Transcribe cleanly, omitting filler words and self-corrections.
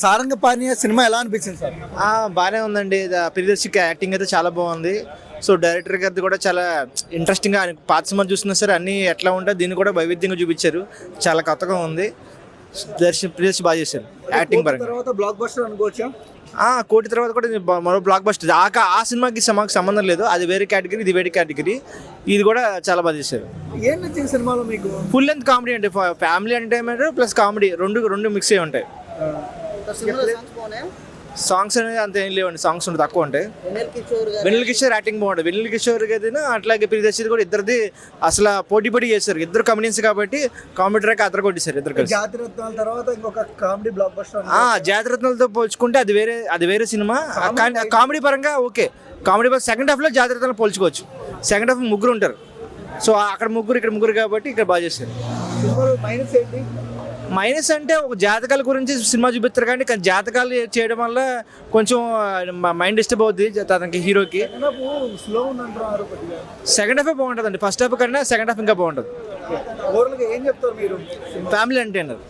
Sarangapani cinema ఎలా అనిపించింది sir? బాగానే ఉందండి. ప్రియదర్శికి యాక్టింగ్ అయితే చాలా బాగుంది. సో డైరెక్టర్ గారిది కూడా చాలా ఇంట్రెస్టింగ్గా పాత సినిమా చూస్తున్నా సరే అన్నీ ఎట్లా ఉంటాయి దీన్ని కూడా వైవిధ్యంగా చూపించారు. చాలా కొత్తగా ఉంది. ప్రియదర్శి బాగా చేశారు యాక్టింగ్ పరంగా. తర్వాత బ్లాక్ బస్టర్ అనుకోవచ్చా? కోటి తర్వాత కూడా మరో బ్లాక్ బస్టర్. ఆ సినిమాకి మాకు సంబంధం లేదు. అది వేరే కేటగిరీ, ఇది వేరే కేటగిరీ. ఇది కూడా చాలా బాగా చేశారు. ఏం నచ్చింది సినిమాలో మీకు? ఫుల్ లెంత్ కామెడీ అంటే ఫ్యామిలీ ఎంటర్టైన్మెంట్ ప్లస్ కామెడీ రెండు మిక్స్ అయ్యి ఉంటాయి. సాంగ్స్ అనేది అంత ఏం లేవండి. సాంగ్స్ ఉంటే తక్కువ ఉంటాయి. వెనిల్ కిషోర్ యాక్టింగ్ బాగుంటుంది. వెనిల్ కిషోర్ అయితే అట్లాగే ప్రియదర్శి కూడా ఇద్దరిది అసలు పోటీ చేశారు. ఇద్దరు కమెడియన్స్ కాబట్టి కామెడీ ట్రాక్ అద్దరు కొట్టేశారు ఇద్దరు కలిసి. జాతిరత్నాల తర్వాత ఇంకొక కామెడీ బ్లాక్ బస్టర్. జాతిరత్నాలతో పోల్చుకుంటే అది వేరే సినిమా. కామెడీ పరంగా ఓకే. కామెడీ పరంగా సెకండ్ హాఫ్లో జాతిరత్నాలు పోల్చుకోవచ్చు. సెకండ్ హాఫ్ ముగ్గురు ఉంటారు. సో అక్కడ ముగ్గురు ఇక్కడ ముగ్గురు కాబట్టి ఇక్కడ బాగా చేశారు. మైనస్ ఏంటి? మైనస్ అంటే ఒక జాతకాల గురించి సినిమా చూపిస్తారు కానీ జాతకాలు చేయడం వల్ల కొంచెం మైండ్ డిస్టర్బ్ అవుద్ది తనకి హీరోకి. స్లో ఉందంటారు. సెకండ్ హాఫే బాగుంటుందండి. ఫస్ట్ హాఫ్ కన్నా సెకండ్ హాఫ్ ఇంకా బాగుంటుంది. ఏం చెప్తారు మీరు? Family entertainer.